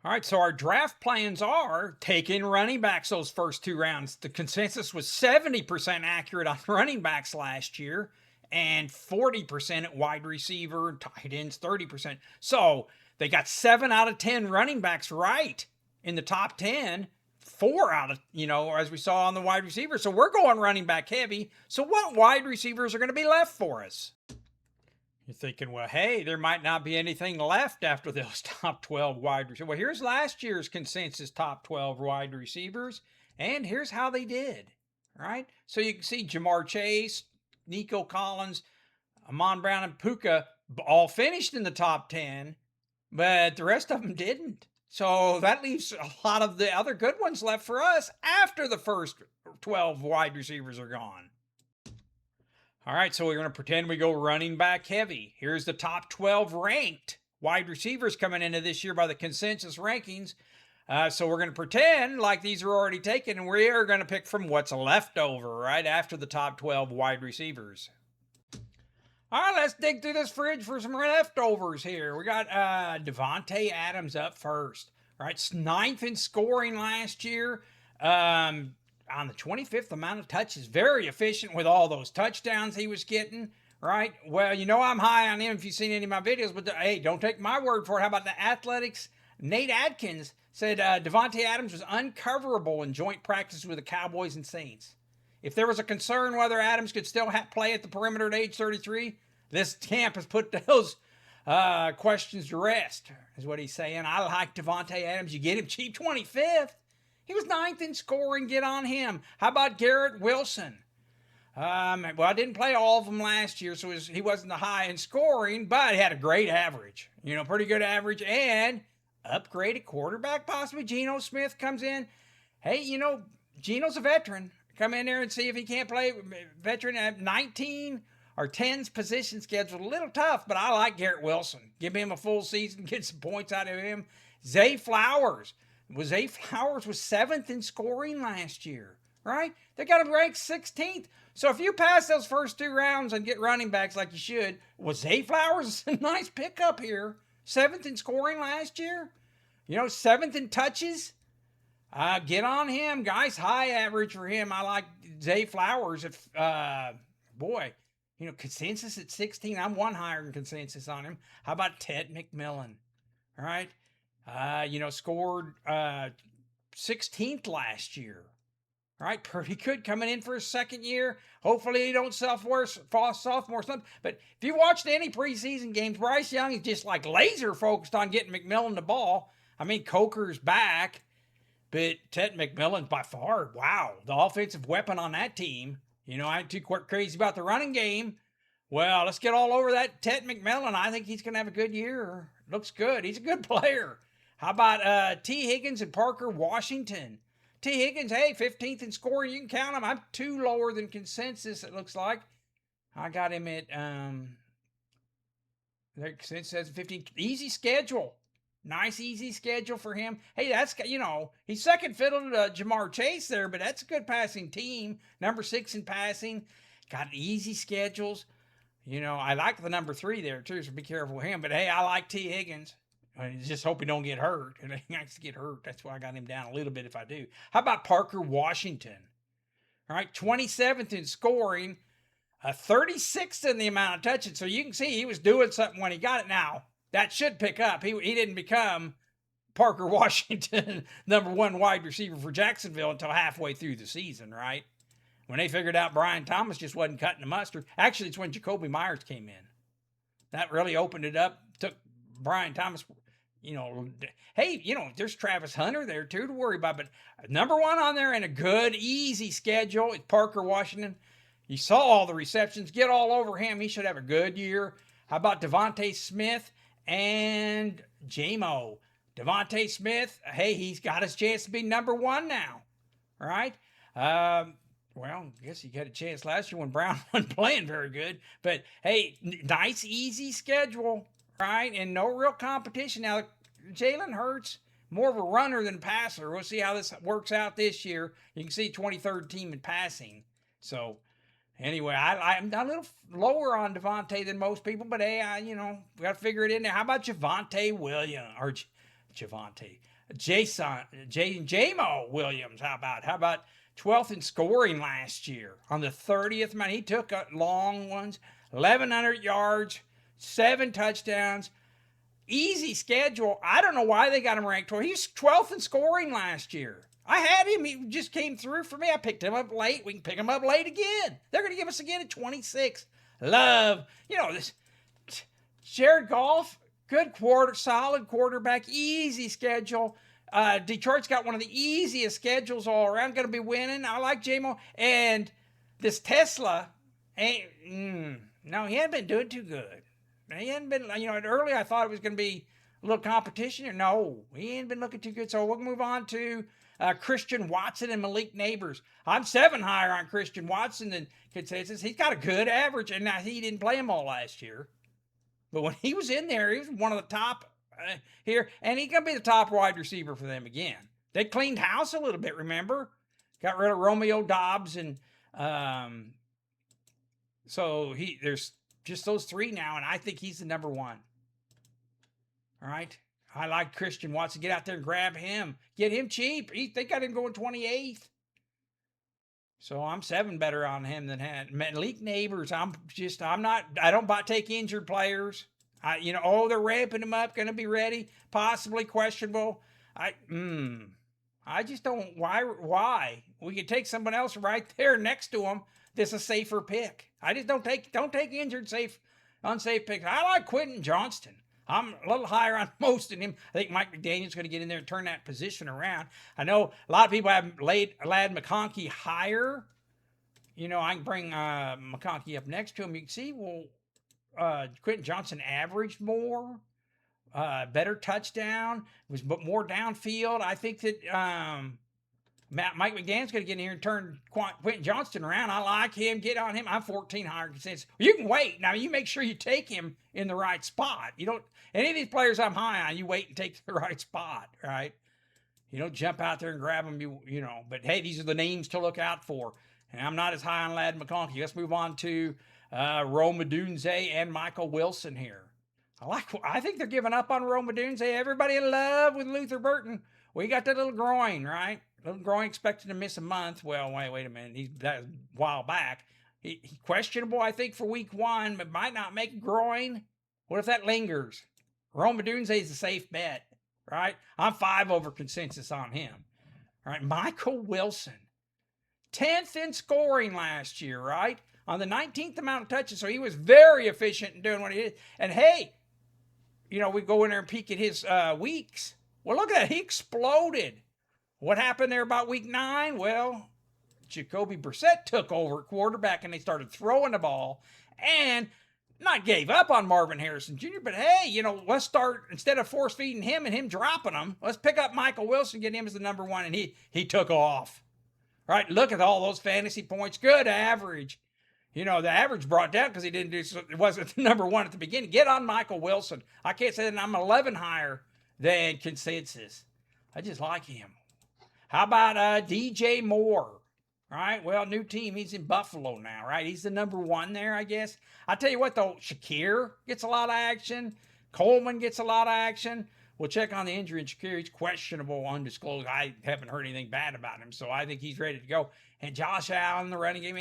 All right, so our draft plans are taking running backs those first two rounds. The consensus was 70% accurate on running backs last year and 40% at wide receiver, tight ends 30%. So they got 7 out of 10 running backs right in the top 10. 4 out of, as we saw on the wide receiver. So we're going running back heavy. So what wide receivers are going to be left for us? You're thinking, well, hey, there might not be anything left after those top 12 wide receivers. Well, here's last year's consensus top 12 wide receivers, and here's how they did. All right. So you can see Jamar Chase, Nico Collins, Amon Brown, and Puka all finished in the top 10, but the rest of them didn't. So that leaves a lot of the other good ones left for us after the first 12 wide receivers are gone. All right, so we're going to pretend we go running back heavy. Here's the top 12 ranked wide receivers coming into this year by the consensus rankings. So we're going to pretend like these are already taken, and we are going to pick from what's left over right after the top 12 wide receivers. All right, let's dig through this fridge for some leftovers here. We got Davante Adams up first. All right, ninth in scoring last year. On the 25th amount of touches, very efficient with all those touchdowns he was getting, right? Well, I'm high on him if you've seen any of my videos, but hey, don't take my word for it. How about the Athletics? Nate Adkins said Davante Adams was uncoverable in joint practice with the Cowboys and Saints. If there was a concern whether Adams could still play at the perimeter at age 33, this camp has put those questions to rest, is what he's saying. I like Davante Adams. You get him cheap 25th. He was 9th in scoring. Get on him. How about Garrett Wilson? Well, I didn't play all of them last year, so he wasn't the high in scoring, but he had a great average. Pretty good average. And upgraded quarterback, possibly. Geno Smith comes in. Hey, Geno's a veteran. Come in there and see if he can't play. Veteran at 19 or 10's position schedule. A little tough, but I like Garrett Wilson. Give him a full season. Get some points out of him. Zay Flowers was 7th in scoring last year, right? They got him ranked 16th. So if you pass those first 2 rounds and get running backs like you should, Zay Flowers is a nice pickup here. 7th in scoring last year. 7th in touches. Get on him, guys. High average for him. I like Zay Flowers. Consensus at 16. I'm one higher than consensus on him. How about Ted McMillan? All right. Scored 16th last year. All right, pretty good coming in for his second year. Hopefully he don't sophomore slump. But if you watched any preseason games, Bryce Young is just like laser focused on getting McMillan the ball. I mean, Coker's back, but Ted McMillan's by far, wow, the offensive weapon on that team. I ain't too crazy about the running game. Well, let's get all over that Ted McMillan. I think he's going to have a good year. Looks good. He's a good player. How about T. Higgins and Parker Washington? T. Higgins, hey, 15th in scoring. You can count him. I'm 2 lower than consensus, it looks like. I got him at, their consensus says 15. Easy schedule. Nice, easy schedule for him. Hey, that's, he's second fiddle to Jamar Chase there, but that's a good passing team. Number 6 in passing. Got easy schedules. I like the number 3 there, too, so be careful with him. But, hey, I like T. Higgins. I just hope he don't get hurt. And he likes to get hurt. That's why I got him down a little bit if I do. How about Parker Washington? All right, 27th in scoring, 36th in the amount of touches. So you can see he was doing something when he got it. Now, that should pick up. He didn't become Parker Washington, number 1 wide receiver for Jacksonville until halfway through the season, right? When they figured out Brian Thomas just wasn't cutting the mustard. Actually, it's when Jacoby Myers came in. That really opened it up, took Brian Thomas, hey, there's Travis Hunter there too to worry about. But number 1 on there and a good, easy schedule is Parker Washington. You saw all the receptions. Get all over him. He should have a good year. How about Devontae Smith and J-Mo? Devontae Smith, hey, he's got his chance to be number 1 now. All right? Well, I guess he got a chance last year when Brown wasn't playing very good. But, hey, nice, easy schedule. Right, and no real competition. Now, Jalen Hurts, more of a runner than passer. We'll see how this works out this year. You can see 23rd team in passing. So, anyway, I'm a little lower on Devontae than most people, but hey, we got to figure it in there. How about Javonte Williams? Or Javonte. Jamo Williams. How about 12th in scoring last year on the 30th man? He took long ones, 1,100 yards, 7 touchdowns. Easy schedule. I don't know why they got him ranked 12th. He was 12th in scoring last year. I had him. He just came through for me. I picked him up late. We can pick him up late again. They're going to give us again at 26. Love, this Jared Goff, good solid quarterback, easy schedule. Detroit's got one of the easiest schedules all around. Going to be winning. I like J-Mo. And this Tesla, no, he hadn't been doing too good. He hadn't been, early I thought it was going to be a little competition. No, he ain't been looking too good. So we'll move on to Christian Watson and Malik Neighbors. I'm 7 higher on Christian Watson than consensus. He's got a good average, and now he didn't play him all last year. But when he was in there, he was one of the top here, and he's going to be the top wide receiver for them again. They cleaned house a little bit, remember? Got rid of Romeo Dobbs, and so there's just those 3 now, and I think he's the number 1. All right? I like Christian Watson. Get out there and grab him. Get him cheap. They got him going 28th. So I'm 7 better on him than Malik Neighbors. I don't take injured players. They're ramping him up, going to be ready, possibly questionable. I just don't. Why? We could take someone else right there next to him. That's a safer pick. I just don't take injured, unsafe picks. I like Quentin Johnston. I'm a little higher on most of him. I think Mike McDaniel's going to get in there and turn that position around. I know a lot of people have laid Ladd McConkey higher. I can bring McConkey up next to him. You can see, Quentin Johnston averaged more, better touchdown, was more downfield. I think that Mike McDaniel's going to get in here and turn Quentin Johnston around. I like him. Get on him. I'm 14 higher consensus. You can wait. Now, you make sure you take him in the right spot. You don't, any of these players I'm high on, you wait and take the right spot, right? You don't jump out there and grab them, but hey, these are the names to look out for. And I'm not as high on Ladd McConkey. Let's move on to Rome Odunze and Michael Wilson here. I think they're giving up on Rome Odunze. Everybody in love with Luther Burton. We got that little groin, right? Little groin expected to miss a month. Well, wait a minute. That was a while back. He questionable, I think, for week 1, but might not make a groin. What if that lingers? Rome Odunze is a safe bet, right? I'm 5 over consensus on him. All right, Michael Wilson, 10th in scoring last year, right? On the 19th amount of touches, so he was very efficient in doing what he did. And hey, we go in there and peek at his weeks. Well, look at that. He exploded. What happened there about week 9? Well, Jacoby Brissett took over at quarterback, and they started throwing the ball and not gave up on Marvin Harrison Jr., but hey, let's start, instead of force feeding him and him dropping them, let's pick up Michael Wilson, get him as the number 1, and he took off. Right? Look at all those fantasy points. Good average. The average brought down because it wasn't the number 1 at the beginning. Get on Michael Wilson. I can't say that I'm 11 higher than consensus. I just like him. How about DJ Moore? Right? Well, new team. He's in Buffalo now, right? He's the number 1 there, I guess. I tell you what, though, Shakir gets a lot of action. Coleman gets a lot of action. We'll check on the injury in Shakir. He's questionable, undisclosed. I haven't heard anything bad about him, so I think he's ready to go. And Josh Allen, the running game,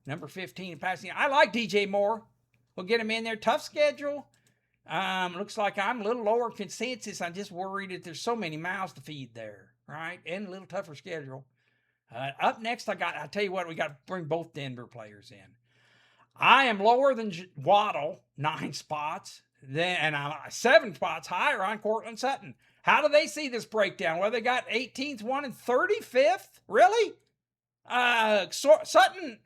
number 15 in passing. I like DJ Moore. We'll get him in there. Tough schedule. Looks like I'm a little lower consensus. I'm just worried that there's so many mouths to feed there, right? And a little tougher schedule. Up next, I tell you what, we got to bring both Denver players in. I am lower than Waddle, 9 spots. And I'm 7 spots higher on Cortland Sutton. How do they see this breakdown? Well, they got 18th, 1, and 35th? Really? Sutton,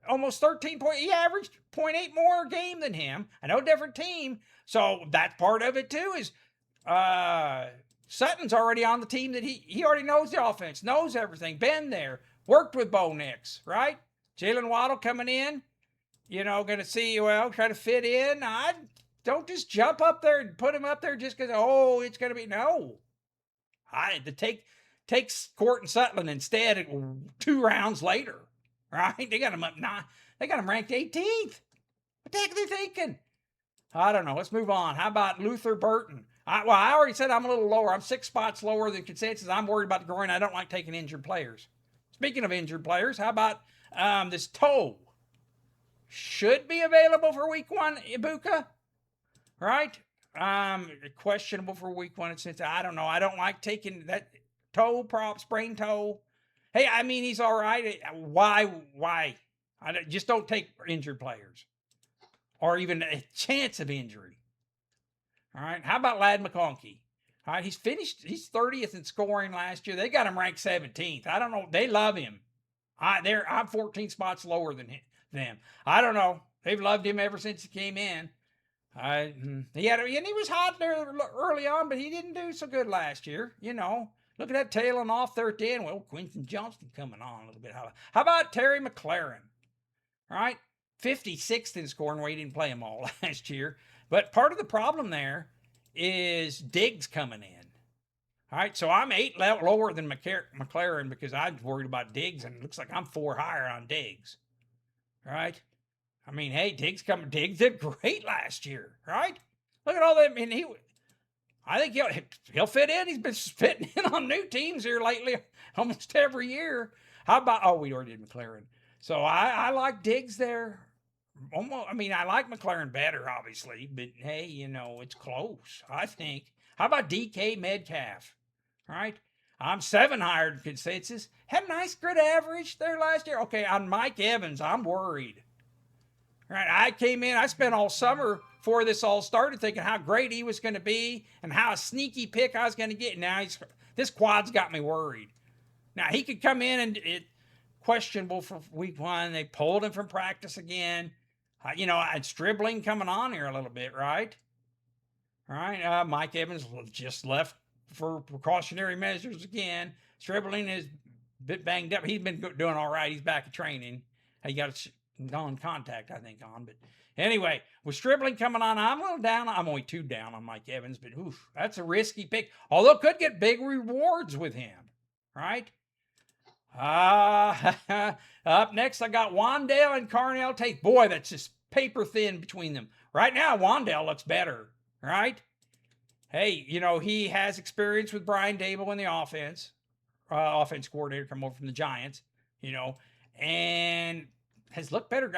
almost 13 points. He averaged 0.8 more a game than him. I know, different team. So that's part of it, too, is Sutton's already on the team that he already knows the offense, knows everything, been there, worked with Bo Nix, right? Jalen Waddle coming in, going to see, try to fit in. Don't just jump up there and put him up there just because, it's going to be, no. Take Cortland Sutton instead 2 rounds later, right? They got him up 9. They got him ranked 18th. What the heck are they thinking? I don't know. Let's move on. How about Luther Burton? I already said I'm a little lower. I'm 6 spots lower than consensus. I'm worried about the groin. I don't like taking injured players. Speaking of injured players, how about this toe? Should be available for week 1, Ibuka, right? Questionable for week 1. Since I don't know. I don't like taking that toe prop, sprained toe. Hey, I mean, he's all right. Why? Just don't take injured players or even a chance of injury. All right. How about Lad McConkey? All right. He's 30th in scoring last year. They got him ranked 17th. I don't know. They love him. I'm 14 spots lower than them. I don't know. They've loved him ever since he came in. And he was hot there early on, but he didn't do so good last year. Look at that tailing off there at the end. Well, Quinton Johnston coming on a little bit. How about Terry McLaurin? All right. 56th in scoring where he didn't play them all last year. But part of the problem there is Diggs coming in. All right, so I'm 8 lower than McLaurin because I'm worried about Diggs, and it looks like I'm 4 higher on Diggs. All right? I mean, hey, Diggs did great last year, right? Look at all that. I mean, I think he'll fit in. He's been fitting in on new teams here lately, almost every year. How about, we already did McLaurin. So I like Diggs there. I like McLaurin better, obviously, but hey, it's close, I think. How about DK Metcalf? All right. I'm 7 higher than consensus. Had a nice good average there last year. Okay, on Mike Evans, I'm worried. All right. I spent all summer before this all started thinking how great he was going to be and how a sneaky pick I was going to get. Now this quad's got me worried. Now he could come in and questionable for week 1. They pulled him from practice again. It's dribbling coming on here a little bit, right? All right. Mike Evans just left for precautionary measures again. Stribling is a bit banged up. He's been doing all right. He's back at training. He got non-contact, I think, on. But anyway, with Stribling coming on, I'm a little down. I'm only 2 down on Mike Evans, but that's a risky pick. Although could get big rewards with him, right? Up next, I got Wandale and Carnell Tate. Boy, that's just paper thin between them. Right now, Wandale looks better, right? Hey, he has experience with Brian Dable in the offense coordinator, come over from the Giants, and has looked better.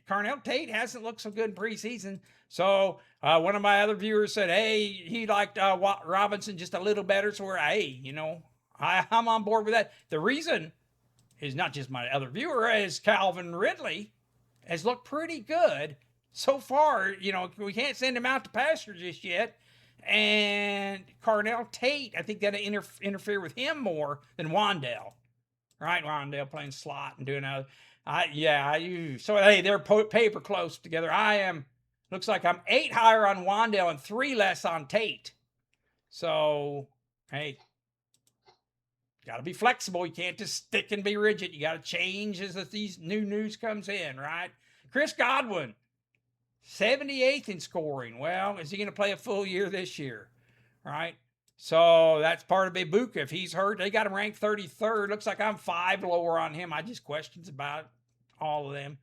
Carnell Tate hasn't looked so good in preseason. So one of my other viewers said, hey, he liked Robinson just a little better. So I'm on board with that. The reason is not just my other viewer, is Calvin Ridley has looked pretty good so far. We can't send him out to pasture just yet. And Carnell Tate, I think that'll interfere with him more than Wandale. Right? Wandale playing slot and doing other. So, hey, they're paper close together. Looks like I'm 8 higher on Wandale and 3 less on Tate. So, hey, got to be flexible. You can't just stick and be rigid. You got to change as these new news comes in, right? Chris Godwin, 78th in scoring. Well, is he going to play a full year this year? Right? So that's part of Ibuka. If he's hurt, they got him ranked 33rd. Looks like I'm 5 lower on him. I just questions about all of them.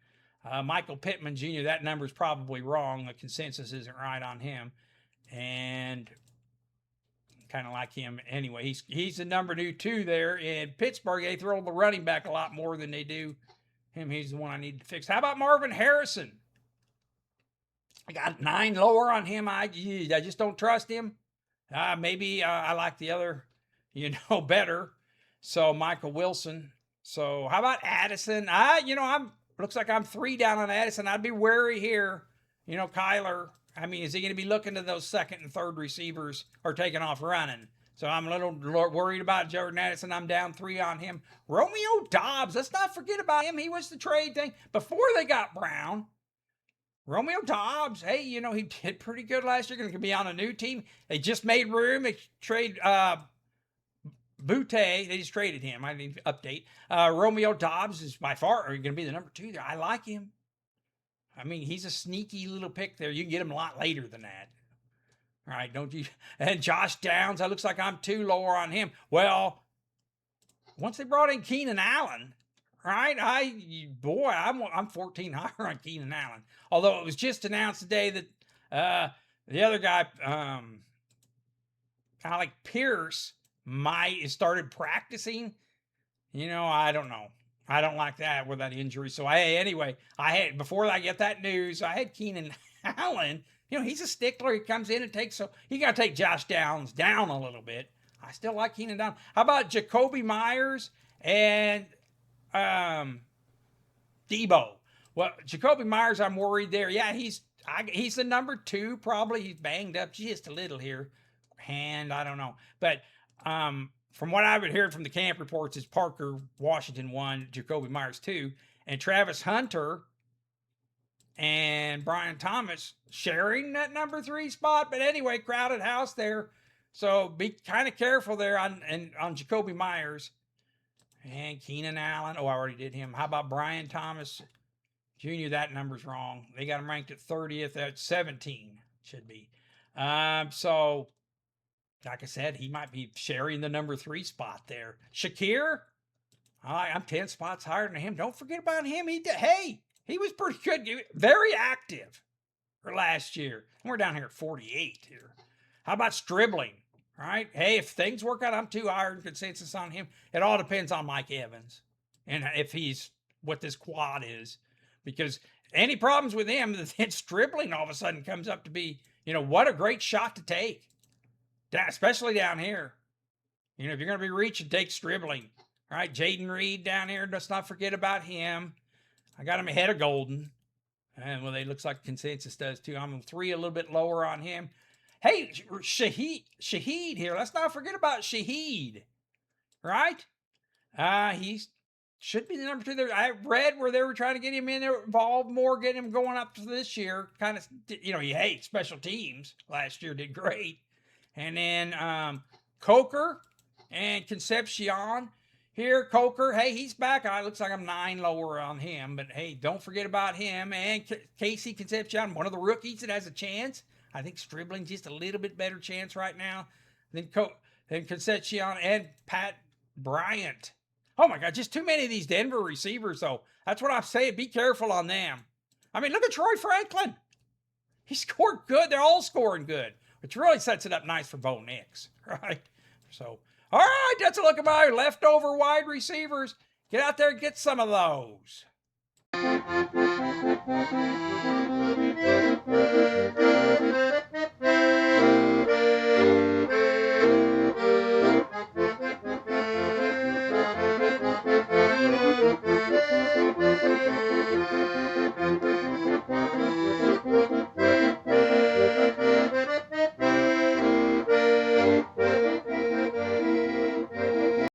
Michael Pittman Jr., that number's probably wrong. The consensus isn't right on him. And kind of like him anyway. He's the number 2 there in Pittsburgh. They throw the running back a lot more than they do him. He's the one I need to fix. How about Marvin Harrison? I got 9 lower on him. I just don't trust him. Maybe I like the other, better. So Michael Wilson. So how about Addison? Looks like I'm 3 down on Addison. I'd be wary here. Kyler. I mean, is he going to be looking to those 2nd and 3rd receivers or taking off running? So I'm a little worried about Jordan Addison. I'm down 3 on him. Romeo Doubs. Let's not forget about him. He was the trade thing before they got Brown. Romeo Doubs, hey, he did pretty good last year. Going to be on a new team. They just made room. They trade Butte. They just traded him. I need to update. Romeo Doubs is by far going to be the number 2 there. I like him. I mean, he's a sneaky little pick there. You can get him a lot later than that. All right, don't you? And Josh Downs, that looks like I'm 2 lower on him. Well, once they brought in Keenan Allen, right? I'm 14 higher on Keenan Allen. Although it was just announced today that the other guy, Alec Pierce might have started practicing. I don't know. I don't like that with that injury. So anyway, I had before I get that news, I had Keenan Allen. He's a stickler. He comes in and takes, so you got to take Josh Downs down a little bit. I still like Keenan Allen. How about Jacoby Myers and Debo? Well, Jacoby Myers, I'm worried there. Yeah, he's the number 2 probably. He's banged up just a little here, hand, I don't know, but from what I've been hearing from the camp reports, is Parker Washington 1, Jacoby Myers 2, and Travis Hunter and Brian Thomas sharing that number 3 spot. But anyway, crowded house there, so be kind of careful there on Jacoby Myers and Keenan Allen. Oh, I already did him. How about Brian Thomas Jr.? That number's wrong. They got him ranked at 30th at 17. Should be. So like I said, he might be sharing the number 3 spot there. Shakir, I'm 10 spots higher than him. Don't forget about him. He was pretty good, very active for last year. And we're down here at 48 here. How about Stribling? Right? Hey, if things work out, I'm too higher in consensus on him. It all depends on Mike Evans and if he's what this quad is. Because any problems with him, then Stribling all of a sudden comes up to be, what a great shot to take. Especially down here. If you're going to be reaching, take Stribling. All right, Jaden Reed down here. Let's not forget about him. I got him ahead of Golden. And well, it looks like consensus does too. I'm 3 a little bit lower on him. Hey, Shaheed here. Let's not forget about Shaheed. Right? He should be the number 2 there. I read where they were trying to get him in there, involved more, get him going up to this year. Kind of, he hates special teams. Last year did great. And then Coker and Concepcion. Here, Coker, hey, he's back. It looks like I'm 9 lower on him. But, hey, don't forget about him. And Casey Concepcion, one of the rookies that has a chance. I think Stribling's just a little bit better chance right now than Concepcion and Pat Bryant. Oh, my God, just too many of these Denver receivers, though. That's what I'm saying. Be careful on them. I mean, look at Troy Franklin. He scored good. They're all scoring good, which really sets it up nice for Bo Nix, right? So, all right, that's a look at my leftover wide receivers. Get out there and get some of those.